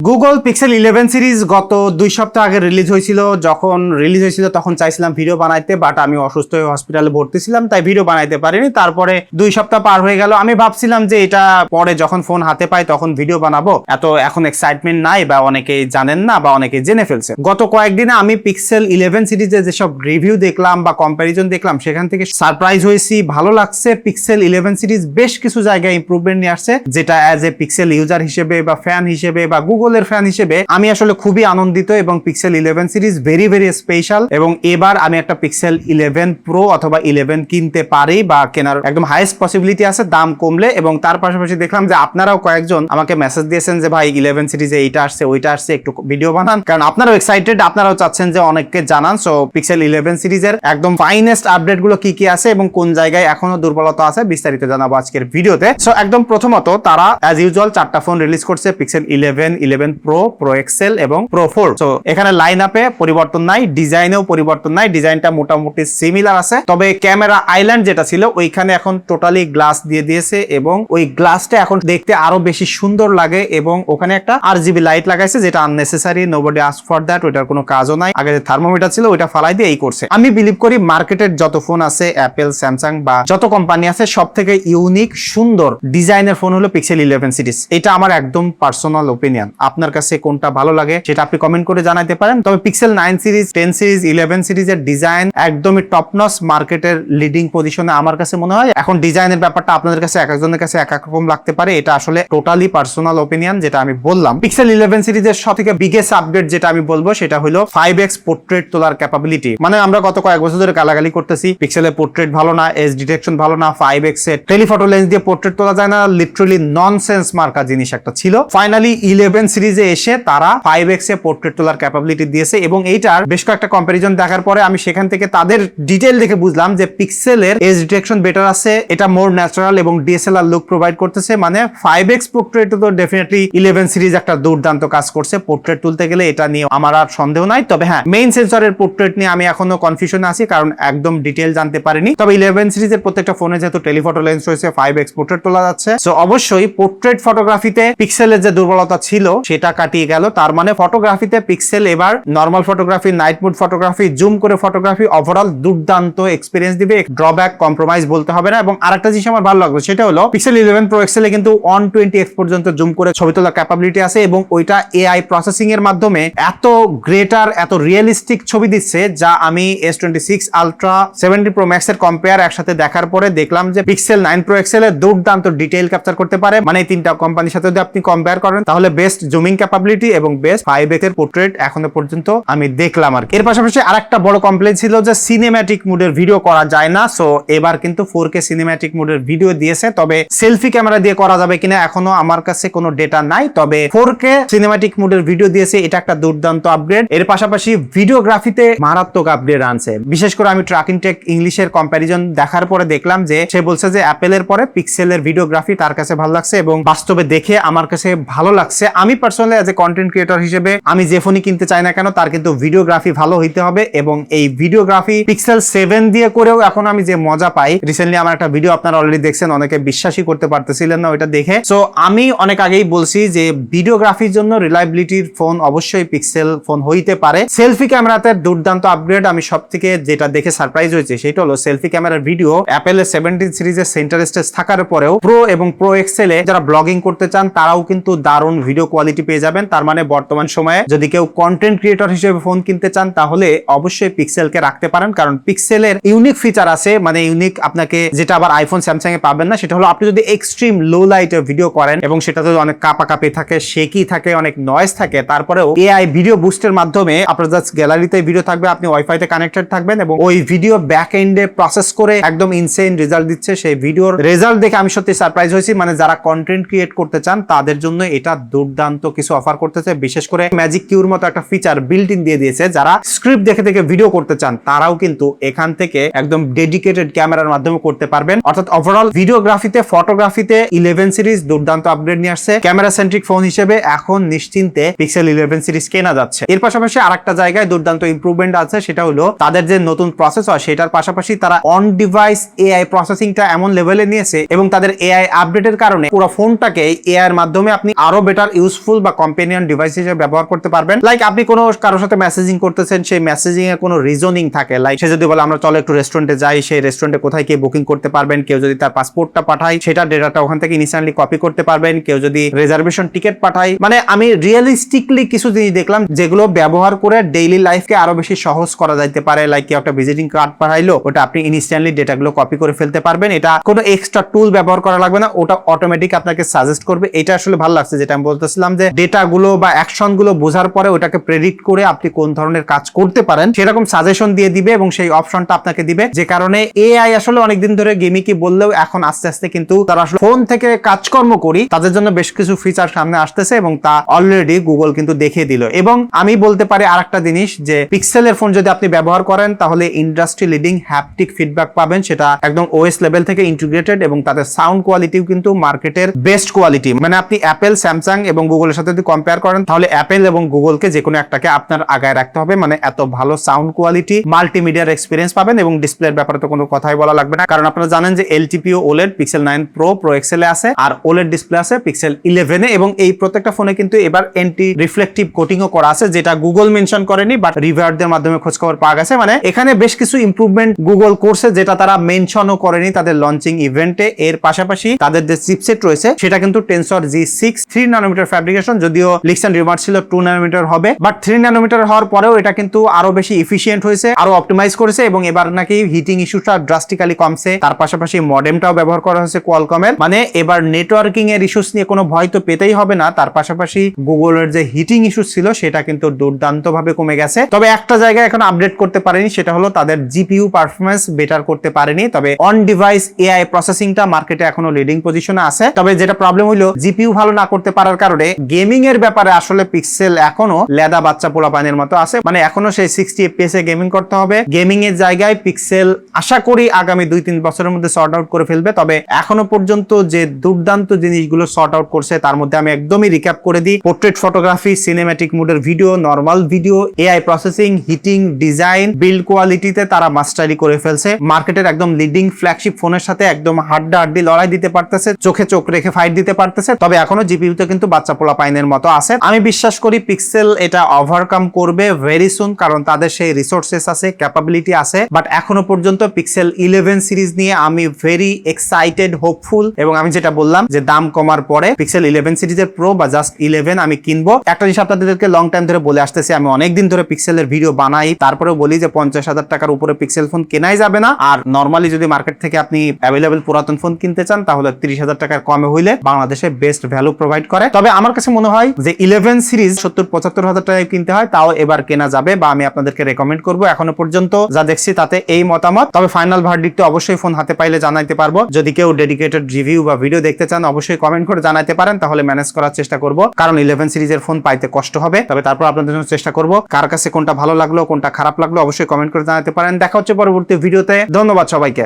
Google pixel 11 series গত 2 সপ্তাহ আগে রিলিজ হয়েছিল। যখন রিলিজ হয়েছিল তখন চাইছিলাম ভিডিও বানাইতে, বাট আমি অসুস্থ হয়ে হসপিটালে ভর্তি ছিলাম, তাই ভিডিও বানাইতে পারিনি। তারপরে 2 সপ্তাহ পার হয়ে গেল। আমি ভাবছিলাম যে এটা পরে যখন ফোন হাতে পাই তখন ভিডিও বানাবো, এত এখন এক্সাইটমেন্ট নাই বা অনেকেই জানেন না বা অনেকেই জেনে ফেলছে। গত কয়েকদিনে আমি পিক্সেল 11 সিরিজের যেসব রিভিউ দেখলাম বা কম্প্যারিজন দেখলাম সেখান থেকে সারপ্রাইজ হয়েছি, ভালো লাগছে। পিক্সেল 11 সিরিজ বেশ কিছু জায়গায় ইমপ্রুভমেন্ট নিয়ে আসছে, যেটা অ্যাজ এ পিক্সেল ইউজার হিসেবে বা ফ্যান হিসেবে বা গুগলের ফ্যান হিসেবে আমি আসলে খুবই আনন্দিত। এবং pixel 11 series very very special. এবং এবার আমি একটা পিক্সেল 11 প্রো অথবা 11 কিনতে পারি বা কেনার একদম হাইয়েস্ট পসিবিলিটি আছে দাম কমলে। এবং তার পাশাপাশি দেখলাম যে আপনারাও কয়েকজন আমাকে মেসেজ দিয়েছেন যে ভাই 11 সিরিজে এইটা আসছে ওইটা আসছে, একটু ভিডিও বানান, কারণ আপনারাও এক্সাইটেড, আপনারাও চাচ্ছেন যে অনেককে জানান। সো পিক্সেল 11 সিরিজের একদম ফাইনেস্ট আপডেট গুলো কি কি আছে এবং কোন জায়গায় এখনো দুর্বলতা আছে বিস্তারিত জানাবো আজকের ভিডিওতে। সো একদম প্রথমত তারা অ্যাজ ইউজুয়াল 4টা ফোন রিলিজ করছে, পিক্সেল 11, 11 প্রো, প্রো এক্সেল এবং প্রো 4। সো এখানে লাইন আপে পরিবর্তন নাই, ডিজাইনেও পরিবর্তন নাই, ডিজাইনটা মোটামুটি সিমিলার আছে। তবে ক্যামেরা আইল্যান্ড যেটা ছিল ওইখানে এখন টোটালি গ্লাস দিয়ে দিয়েছে এবং ওই গ্লাসটা এখন দেখতে আরো বেশি সুন্দর লাগে। এবং ওখানে একটা RGB লাইট লাগাইছে, যেটা unnecessary, nobody ask for that, ওইটার কোনো কাজও নাই। আগে যে থার্মোমিটার ছিল ওইটা ফালাই দিয়ে এই করছে। আমি বিলিভ করি মার্কেটের যত ফোন আছে, অ্যাপেল, স্যামসাং বা যত কোম্পানি আছে, সব থেকে ইউনিক সুন্দর ডিজাইনের ফোন হলো পিক্সেল 11 সিরিজ। এটা আমার একদম পার্সোনাল ওপিনিয়ন। আপনার কাছে কোনটা ভালো লাগে সেটা আপনি কমেন্ট করে জানাতে পারেন। তবে পিক্সেল 9 সিরিজ, 10 সিরিজ, 11 সিরিজের ডিজাইন একদমই টপ নচ, মার্কেটের লিডিং পজিশনে আমার কাছে মনে হয়। এখন ডিজাইনের ব্যাপারটা আপনাদের কাছে এক একজনের কাছে এক এক রকম লাগতে পারে, এটা আসলে টোটালি পার্সোনাল ওপিনিয়ন যেটা আমি বললাম। পিক্সেল 11 সিরিজের সবথেকে বিগেস্ট আপডেট যেটা আমি বলবো সেটা হলো 5x পোর্ট্রেট তোলার ক্যাপাবিলিটি। মানে আমরা গত কয়েক বছর ধরে গালাগালি করতেছি পিক্সেলের পোর্ট্রেট ভালো না, এজ ডিটেকশন ভালো না, 5x এর টেলিফটো লেন্স দিয়ে পোর্ট্রেট তোলা যায় না, লিটারালি ননসেন্স মার্কা জিনিস একটা ছিল। ফাইনালি 11 সিরিজে এসে তারা 5x এ পোর্ট্রেট তোলার ক্যাপাবিলিটি দিয়েছে এবং এইটার বেশ কয়েকটা কম্পারিজন দেখার পরে আমি সেখান থেকে তাদের ডিটেইল দেখে বুঝলাম যে পিক্সেলের এজ ডিটেকশন বেটার আছে, এটা মোর ন্যাচারাল এবং ডিএসএলআর লুক প্রোভাইড করতেছে। মানে 5x পোর্ট্রেট তো ডেফিনেটলি 11 সিরিজ একটা দুর্দান্ত কাজ করছে পোর্ট্রেট তুলতে গেলে, এটা নিয়ে আমার আর সন্দেহ নাই। তবে হ্যাঁ, মেইন সেন্সরের পোর্ট্রেট নিয়ে আমি এখনো কনফিউশনে আছি, কারণ একদম ডিটেইল জানতে পারিনি। তবে 11 সিরিজের প্রত্যেকটা ফোনে যেহেতু টেলিফটো লেন্স রয়েছে, 5x পোর্ট্রেট তোলা যাচ্ছে। সো অবশ্যই পোর্ট্রেট ফটোগ্রাফিতে পিক্সেলের যে দুর্বলতা ছিল সেটা কাটিয়ে গেল। তার মানে ফটোগ্রাফিতে পিক্সেল এবার normal photography, night mode photography, zoom করে ফটোগ্রাফি ওভারঅল দুর্দান্ত এক্সপেরিয়েন্স দিবে, ড্রব্যাক কম্প্রোমাইজ বলতে হবে না। এবং আরেকটা জিনিস আমার ভালো লাগলো সেটা হলো পিক্সেল 11 প্রো এক্সেল এ কিন্তু 120x পর্যন্ত জুম করে ছবি তোলার ক্যাপাবিলিটি আছে এবং ওইটা AI প্রসেসিং এর মাধ্যমে এত গ্রেটার, এত রিয়েলিস্টিক ছবি দিচ্ছে, যা আমি S26 আলট্রা, 70 প্রো ম্যাক্স এর কম্পেয়ার একসাথে দেখার পরে দেখলাম যে পিক্সেল 9 প্রো এক্সেল এ দুর্দান্ত ডিটেইল ক্যাপচার করতে পারে। মানে এই তিনটা কোম্পানির সাথে যদি আপনি কম্পেয়ার করেন তাহলে বেস্ট জুমিং ক্যাপাবিলিটি এবং বেস্ট 5x এর পোর্ট্রেট এখনো পর্যন্ত আমি দেখলাম। আর এর পাশাপাশি আরেকটা বড় কমপ্লেইন ছিল যে সিনেম্যাটিক মোডের ভিডিও করা যায় না। সো এবার কিন্তু 4K সিনেম্যাটিক মোডের ভিডিও দিয়েছে, তবে সেলফি ক্যামেরা দিয়ে করা যাবে কিনা এখনো আমার কাছে কোনো ডেটা নাই। তবে 4K সিনেম্যাটিক মোডের ভিডিও দিয়েছে, এটা একটা দুর্দান্ত আপগ্রেড। এর পাশাপাশি ভিডিওগ্রাফিতে মারাত্মক আপগ্রেড আনছে। বিশেষ করে আমি ট্র্যাকিং টেক ইংলিশের কম্প্যারিজন দেখার পরে দেখলাম যে সে বলছে যে অ্যাপেলের পরে পিক্সেলের ভিডিওগ্রাফি তার কাছে ভালো লাগছে এবং বাস্তবে দেখে আমার কাছে ভালো লাগছে। আমি personally as a content creator হিসেবে আমি যে ফোনই কিনতে চাই না কেন তার কিন্তু ভিডিওগ্রাফি ভালো হইতে হবে এবং এই ভিডিওগ্রাফি পিক্সেল 7 দিয়ে করেও এখন আমি যে মজা পাই। রিসেন্টলি আমার একটা ভিডিও আপনারা অলরেডি দেখছেন, অনেকে বিশ্বাসই করতে পারতেছিলেন না ওইটা দেখে। সো আমি অনেক আগেই বলছি যে ভিডিওগ্রাফির জন্য রিলায়েবিলিটির ফোন অবশ্যই পিক্সেল ফোন হইতে পারে। সেলফি ক্যামেরাতে দুর্দান্ত আপগ্রেড। আমি সব থেকে যেটা দেখে সারপ্রাইজ হয়েছে সেটা হলো সেলফি ক্যামেরার ভিডিও অ্যাপেলের 17 সিরিজের সেন্টার স্টেজ থাকার পরেও প্রো এবং প্রো এক্সেলে যারা ব্লগিং করতে চান তারাও কিন্তু দারুণ ভিডিও কোয়ালিটি পেয়ে যাবেন। তার মানে বর্তমান সময়ে যদি কেউ কন্টেন্ট ক্রিয়েটর হিসেবে ফোন কিনতে চান তাহলে অবশ্যই পিক্সেলকে রাখতে পারেন, কারণ পিক্সেলের ইউনিক ফিচার আছে। মানে ইউনিক আপনাকে যেটা আবার আইফোন, স্যামসাং এ পাবেন না, সেটা হলো আপনি যদি এক্সট্রিম লো লাইটে ভিডিও করেন এবং সেটাতে অনেক কাঁপাকাঁপি থাকে, শেকি থাকে, অনেক নয়েজ থাকে, তারপরেও AI ভিডিও বুস্টের মাধ্যমে আপনার জাস্ট গ্যালারিতে ভিডিও থাকবে, আপনি ওয়াইফাইতে কানেক্টেড থাকবেন এবং ওই ভিডিও ব্যাক এন্ডে প্রসেস করে একদম ইনসেইন রেজাল্ট দিচ্ছে। সেই ভিডিওর রেজাল্ট দেখে আমি সত্যি সারপ্রাইজ হয়েছি। মানে যারা কন্টেন্ট ক্রিয়েট করতে চান তাদের জন্য এটা দুর্দান্ত কিছু অফার করতেছে। বিশেষ করে ম্যাজিক কিউর মতো একটা ফিচার বিল্ট ইন দিয়ে দিয়েছে। যারা স্ক্রিপ্ট দেখে দেখে ভিডিও করতে চান তারাও কিন্তু এখান থেকে একদম ডেডিকেটেড ক্যামেরার মাধ্যমে করতে পারবেন। অর্থাৎ ওভারঅল ভিডিওগ্রাফিতে, ফটোগ্রাফিতে 11 সিরিজ দুর্দান্ত আপগ্রেড নিয়ে আসছে। ক্যামেরা সেন্ট্রিক ফোন হিসেবে এখন নিশ্চিন্তে পিক্সেল 11 সিরিজ কেনা যাচ্ছে। এর পাশাপাশি আরেকটা জায়গায় দুর্দান্ত ইমপ্রুভমেন্ট আছে, সেটা হলো তাদের যে নতুন প্রসেসর সেটার পাশাপাশি তারা অন ডিভাইস AI প্রসেসিংটা এমন লেভেলে নিয়েছে এবং তাদের AI আপডেটের কারণে পুরো ফোনটাকে AI এর মাধ্যমে আপনি আরো বেটার ইউজফুল বা কম্পেনিয়ন ডিভাইস হিসেবে ব্যবহার করতে পারবেন। লাইক আপনি কোনো কারোর সাথে মেসেজিং করতেছেন, সেই মেসেজিং এর কোনো রিজনিং থাকে, লাইক সে যদি বলে আমরা চলো একটু রেস্টুরেন্টে যাই, সেই রেস্টুরেন্টে কোথায় গিয়ে বুকিং করতে পারবেন। কেউ যদি তার পাসপোর্টটা পাঠায়, সেটা ডেটাটা ওখান থেকে ইনস্ট্যান্টলি কপি করতে পারবেন। কেউ যদি রিজার্ভেশন টিকিট পাঠায়, মানে আমি রিয়েলিস্টিকলি কিছু জিনিস দেখলাম যেগুলো ব্যবহার করে ডেইলি লাইফকে আরো বেশি সহজ করা যাইতে পারে। লাইক কেউ একটা ভিজিটিং কার্ড পাঠাইলো, ওটা আপনি ইনস্ট্যান্টলি ডেটাগুলো কপি করে ফেলতে পারবেন। এটা কোনো এক্সট্রা টুল ব্যবহার করা লাগবে না, ওটা অটোমেটিক আপনাকে সাজেস্ট করবে। এটা আসলে ভালো লাগছে, যেটা আমি বলতেছিলাম যে ডেটাগুলো বা অ্যাকশনগুলো বোঝার পরে ওটাকে প্রেডিক্ট করে আপনি কোন ধরনের কাজ করতে পারেন সেরকম সাজেশন দিয়ে দিবে এবং সেই অপশনটা আপনাকে দিবে। যে কারণে এআই আসলে অনেকদিন ধরে গেমিকি বললেও এখন আস্তে আস্তে কিন্তু তারা আসলে ফোন থেকে কাজকর্ম করি তাদের জন্য বেশ কিছু ফিচার সামনে আসতেছে এবং তা অলরেডি গুগল কিন্তু দেখিয়ে দিল। এবং আমি বলতে পারি আরেকটা জিনিস, যে পিক্সেলের ফোন যদি আপনি ব্যবহার করেন তাহলে ইন্ডাস্ট্রি লিডিং হ্যাপটিক ফিডব্যাক পাবেন, সেটা একদম ওএস লেভেল থেকে ইন্টিগ্রেটেড এবং তাদের সাউন্ড কোয়ালিটিও কিন্তু মার্কেটের বেস্ট কোয়ালিটি। মানে আপনি অ্যাপেল, স্যামসাং এবং গুগলের সাথে যদি কম্পেয়ার করেন তাহলে অ্যাপেল এবং গুগলকে যে কোনো একটাকে আপনার আগায় রাখতে হবে। মানে এত ভালো সাউন্ড কোয়ালিটি, মাল্টিমিডিয়ার এক্সপিরিয়েন্স পাবেন এবং ডিসপ্লের ব্যাপারে তো কোনো কথাই বলা লাগবে না, কারণ আপনারা জানেন যে LTPO OLED Pixel 9 Pro, Pro XL এ আছে, আর ওলেড ডিসপ্লে আছে পিক্সেল 11 এ, এবং এই প্রত্যেকটা ফোনে কিন্তু এবার এন্টি রিফ্লেকটিভ কোটিংও করা আছে, যেটা গুগল মেনশন করেনি বাট রিভিউয়ারদের মাধ্যমে খোঁজখবর পাওয়া গেছে। মানে এখানে বেশ কিছু ইমপ্রুভমেন্ট গুগল করছে যেটা তারা মেনশনও করেনি তাদের লঞ্চিং ইভেন্টে। এর পাশাপাশি তাদের যে চিপসেট রয়েছে সেটা কিন্তু টেনসর G6 3 ন্যানোমিটার ফ্যাব্রিকেশন, যদিও লিক্স এন্ড রিমার্স ছিল 2 ন্যানোমিটার হবে, বাট 3 ন্যানোমিটার হওয়ার পরেও এটা কিন্তু আরো বেশি এফিশিয়েন্ট হয়েছে, আরো অপটিমাইজ করেছে এবং এবার নাকি হিটিং ইস্যুটা ড্রাস্টিক্যালি কমছে। তার পাশাপাশি মডেমটাও ব্যবহার করা হয়েছে কোয়ালকমের, মানে এবার নেটওয়ার্কিং এর ইস্যুস নিয়ে কোনো ভয় তো পেতেই হবে না। তার পাশাপাশি গুগলের যে হিটিং ইস্যুস ছিল সেটা কিন্তু দুর্দান্ত ভাবে কমে গেছে। তবে একটা জায়গায় এখন আপডেট করতে পারেনি, সেটা হলো তাদের জিপিইউ পারফরম্যান্স বেটার করতে পারেনি। তবে অন ডিভাইস এআই প্রসেসিংটা মার্কেটে এখনো লিডিং পজিশনে আছে। তবে যেটা প্রবলেম হলো জিপিইউ ভালো না করতে পারার কারণে গেমিং এর ব্যাপারে আসলে পিক্সেল এখনো লেদা বাচ্চা পোলাপানের মতো আছে, মানে এখনো সেই 60 FPS এ গেমিং করতে হবে। গেমিং এর জায়গায় পিক্সেল আশা করি আগামী 2-3 বছরের মধ্যে সর্ট আউট করে ফেলবে। তবে এখনো পর্যন্ত যে দুর্দান্ত জিনিসগুলো সর্ট আউট করছে তার মধ্যে আমি একদমই রিক্যাপ করে দিই। পোর্ট্রেট ফটোগ্রাফি, সিনেম্যাটিক মোডের video, normal video, AI processing, heating, design, build কোয়ালিটিতে তারা মাস্টারি করে ফেলছে। মার্কেটের একদম লিডিং ফ্ল্যাগশিপ ফোনের সাথে একদম হাড্ডাহাড্ডি লড়াই দিতে পারতেছে, চোখে চোখ রেখে ফাইট দিতে পারতেছে। তবে এখনো জিপিইউতে কিন্তু বাচ্চা পোলা পাইনের মতো আছে। আমি বিশ্বাস করি পিক্সেল এটা ওভারকাম করবে ভেরি সুন, কারণ তাদের সেই রিসোর্সেস আছে, ক্যাপাবিলিটি আছে। বাট এখনো পর্যন্ত পিক্সেল 11 সিরিজ নিয়ে আমি ভেরি এক্সাইটেড, হোপফুল, এবং আমি যেটা বললাম যে দাম কমার পরে পিক্সেল 11 সিরিজের প্রো বা জাস্ট 11 আমি কিনবো। একটা জিনিস আপনাদেরকে লং টাইম ধরে বলে আসতেছি, আমি অনেকদিন ধরে পিক্সেলের ভিডিও বানাই, তারপরেও বলি যে 50,000 টাকার উপরে পিক্সেল ফোন কেনাই যাবে না। আর নরমালি যদি মার্কেট থেকে আপনি অ্যাভেলেবল পুরাতন ফোন কিনতে চান তাহলে 30,000 টাকার কমে হইলে বাংলাদেশে বেস্ট ভ্যালু প্রোভাইড করে। তবে আমার কাছে মনে হয় যে 11 সিরিজ 70-75,000 টাকায় কিনতে হয়, তাও এবার কেনা যাবে বা আমি আপনাদেরকে রেকমেন্ড করবো। এখনো পর্যন্ত যা দেখছি তাতে এই মতামত। তবে ফাইনাল ভার্ডিক্টে অবশ্যই ফোন হাতে পাইলে জানাইতে পারবো। যদি কেউ ডেডিকেটেড রিভিউ বা ভিডিও দেখতে চান অবশ্যই কমেন্ট করে জানাইতে পারেন, তাহলে ম্যানেজ করার চেষ্টা করব, কারণ 11 সিরিজের ফোন পাইতে কষ্ট হবে। তবে তারপর আপনাদের জন্য চেষ্টা করব। কার কাছে কোনটা ভালো লাগলো, কোনটা খারাপ লাগলো অবশ্যই কমেন্ট করে জানাতে পারেন। দেখা হচ্ছে পরবর্তী ভিডিওতে। ধন্যবাদ সবাইকে।